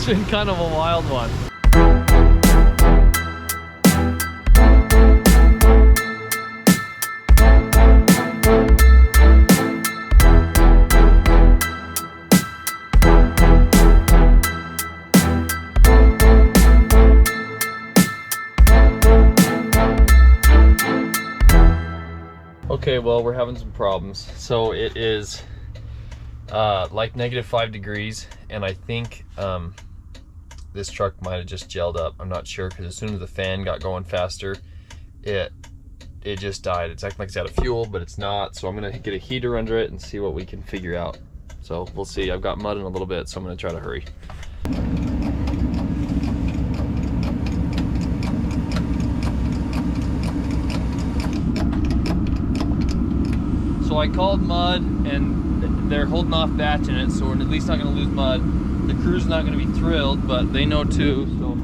been kind of a wild one. Okay, well, we're having some problems. So it is like -5 degrees, and I think this truck might have just gelled up. I'm not sure, because as soon as the fan got going faster, it just died. It's acting like it's out of fuel, but it's not. So I'm gonna get a heater under it and see what we can figure out. So we'll see. I've got mud in a little bit, so I'm gonna try to hurry. So I called Mud, and they're holding off batching it, so we're at least not going to lose Mud. The crew's not going to be thrilled, but they know too. So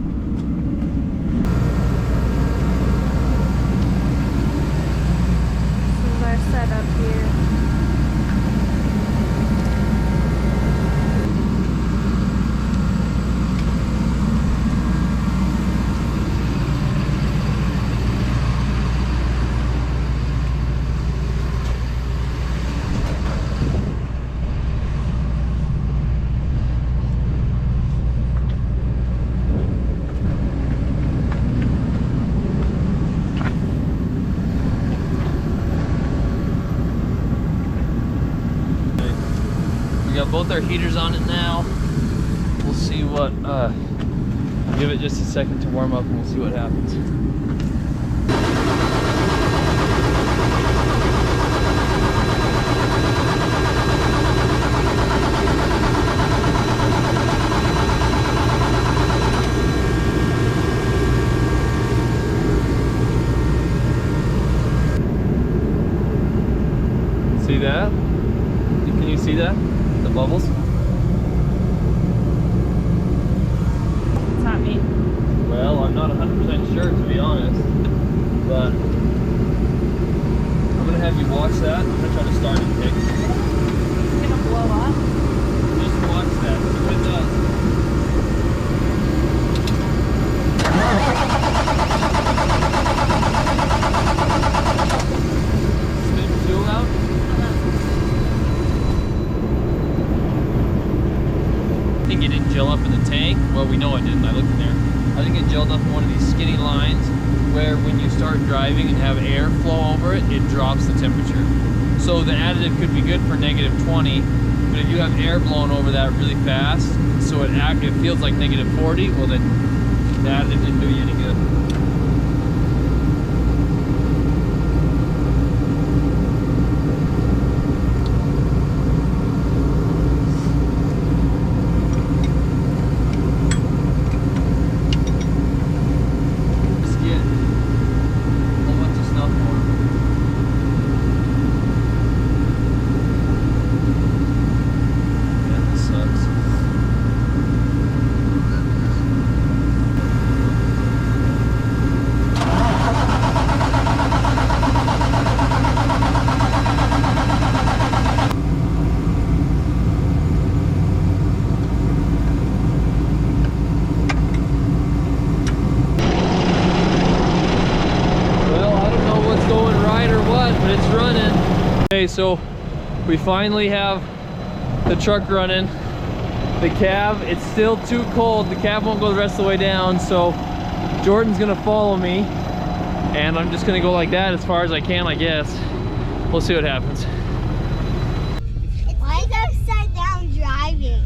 this is our setup here. we got both our heaters on it now. We'll see what, give it just a second to warm up and we'll see what happens. See that? Can you see that? The bubbles? What's that mean? Well, I'm not 100% sure, to be honest, but I'm gonna have you watch that. I'm gonna try to start it, okay? It's gonna blow up. Just watch that, see what it does. Spit fuel out. I think it didn't gel up in the tank. Well, we know it didn't. I looked in there. I think it gelled up in one of these skinny lines where when you start driving and have air flow over it, it drops the temperature. So the additive could be good for -20, but if you have air blowing over that really fast, so it feels like -40, well then the additive didn't do you any good. Okay, so we finally have the truck running. The cab, it's still too cold. The cab won't go the rest of the way down, so Jordan's gonna follow me, and I'm just gonna go like that as far as I can, I guess. We'll see what happens. Why is upside down driving?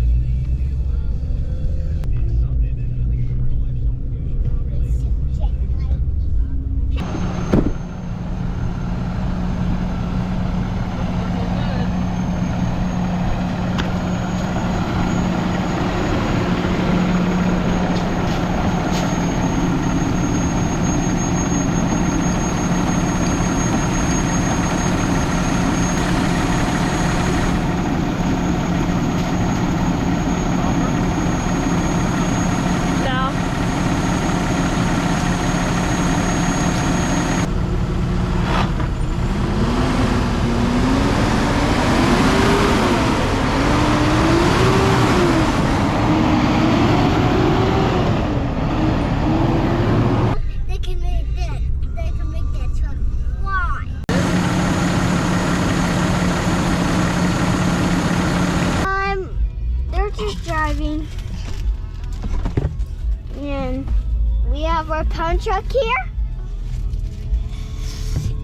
phone truck here.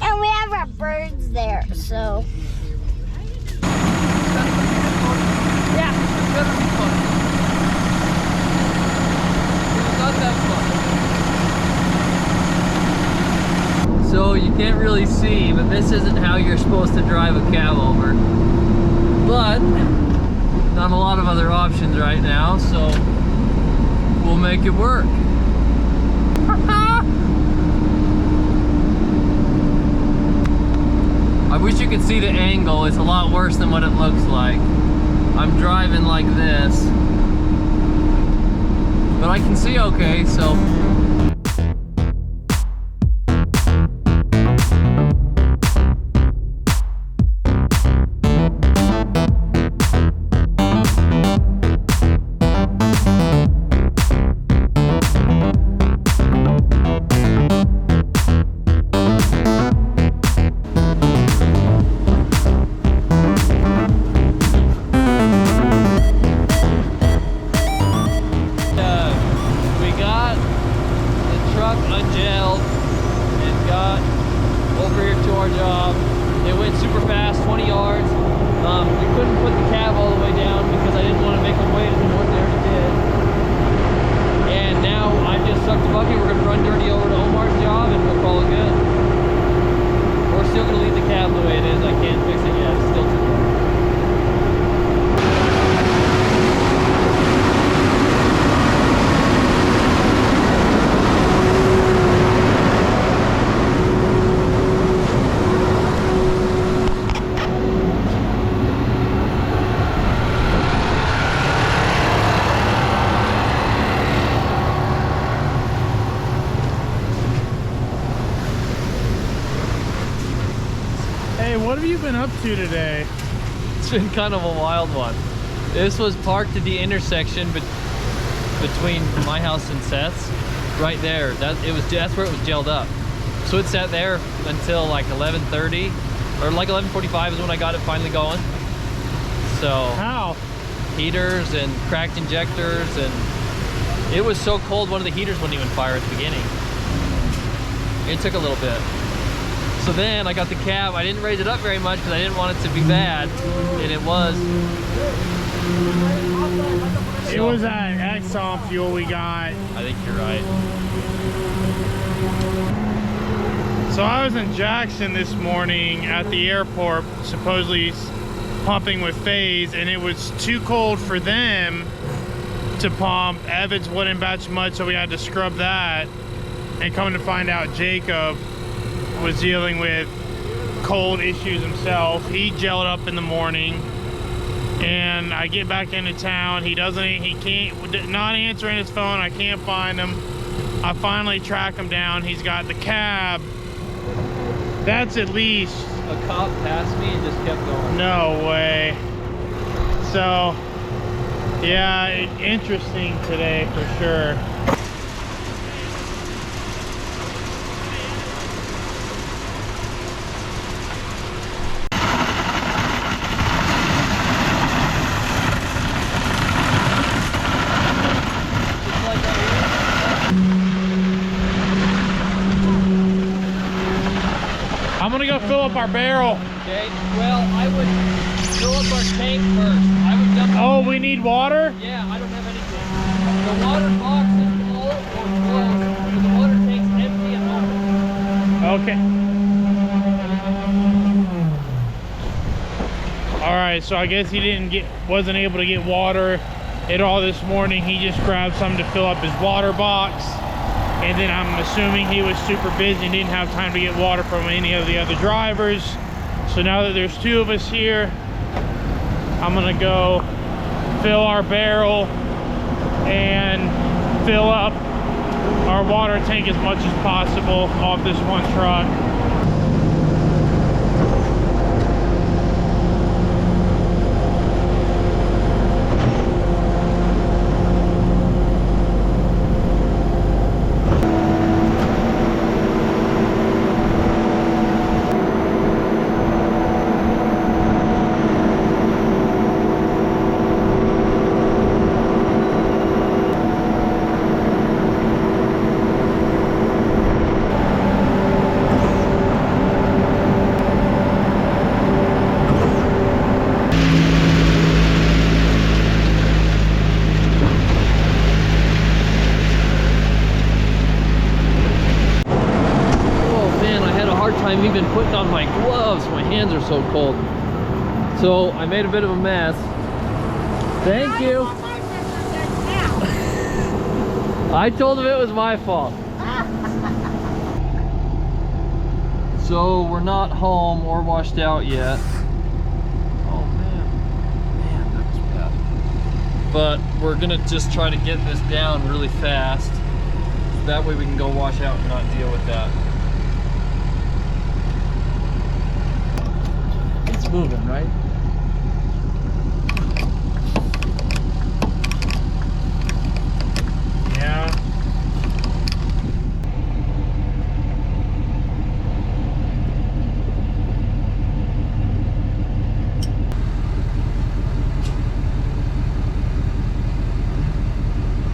And we have our birds there, so. Yeah. So you can't really see, but this isn't how you're supposed to drive a cab over. But not a lot of other options right now, so we'll make it work. I wish you could see the angle. It's a lot worse than what it looks like. I'm driving like this, but I can see okay, so. Ungelled and got over here to our job. It went super fast, 20 yards. We couldn't put the cab all the way down because I didn't want to make them wait as what they already did. And now I just sucked the bucket. We're going to run dirty over to Omar's job and we'll call it good. We're still going to leave the cab the way it is. I can't fix it yet. It's still too dark. Hey, what have you been up to today? It's been kind of a wild one. This was parked at the intersection between my house and Seth's. Right there. That's where it was gelled up. So it sat there until like 11:30 or like 11:45 is when I got it finally going. So How? heaters and cracked injectors, and it was so cold one of the heaters wouldn't even fire at the beginning. It took a little bit. So then I got the cab. I didn't raise it up very much because I didn't want it to be bad, and it was. It was that Exxon fuel we got. I think you're right. So I was in Jackson this morning at the airport, supposedly pumping with Phase, and it was too cold for them to pump. Evans wouldn't batch much, so we had to scrub that. And coming to find out, Jacob was dealing with cold issues himself. He gelled up in the morning, and I get back into town. He can't, not answering his phone. I can't find him. I finally track him down. He's got the cab. That's at least. A cop passed me and just kept going. No way. So, yeah, interesting today for sure. I'm gonna go fill up our barrel. Okay, well, I would fill up our tank first. I would dump. Oh, we need water? Yeah, I don't have anything. The water box is full or closed, but the water tank's empty and open. Okay. All right, so I guess he wasn't able to get water at all this morning. He just grabbed some to fill up his water box. And then I'm assuming he was super busy and didn't have time to get water from any of the other drivers. So now that there's two of us here, I'm gonna go fill our barrel and fill up our water tank as much as possible off this one truck. on my gloves. My hands are so cold. So I made a bit of a mess. Thank you. I told him it was my fault. So we're not home or washed out yet. Oh man, that was bad. But we're gonna just try to get this down really fast. That way we can go wash out and not deal with that. It's moving, right? Yeah.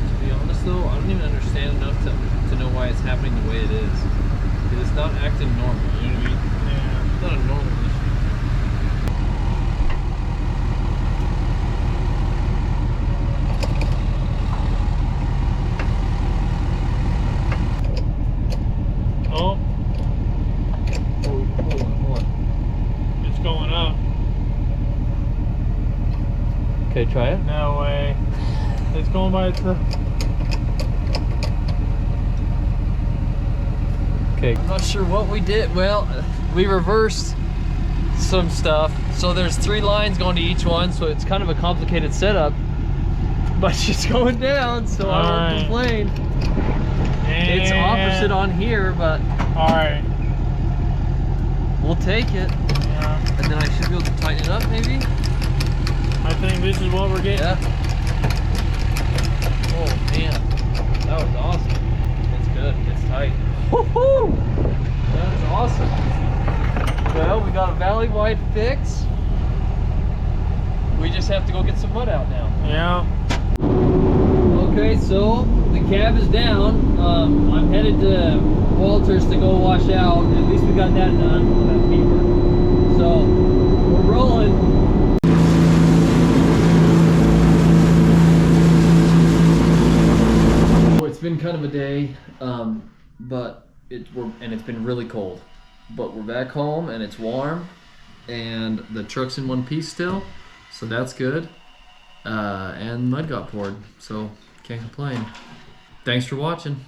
To be honest though, I don't even understand enough to know why it's happening the way it is. Because it's not acting normal, you know what I mean? Yeah. It's not a normal issue. Oh, Hold on. it's going up. Okay, try it. No way. It's going by itself. Okay. I'm not sure what we did. Well, we reversed some stuff. So there's 3 lines going to each one, so it's kind of a complicated setup. But she's going down, so I won't complain. It's opposite on here, but Alright. we'll take it. Yeah. And then I should be able to tighten it up, maybe? I think this is what we're getting. Yeah. Oh, man. That was awesome. It's good. It's tight. Woohoo! That's awesome. Well, we got a valley-wide fix. We just have to go get some mud out now. Yeah. Okay, so the cab is down. I'm headed to Walter's to go wash out. At least we got that done. That paper. So we're rolling. It's been kind of a day, but it's been really cold. But we're back home and it's warm, and the truck's in one piece still, so that's good. And mud got poured, so can't complain. Thanks for watching.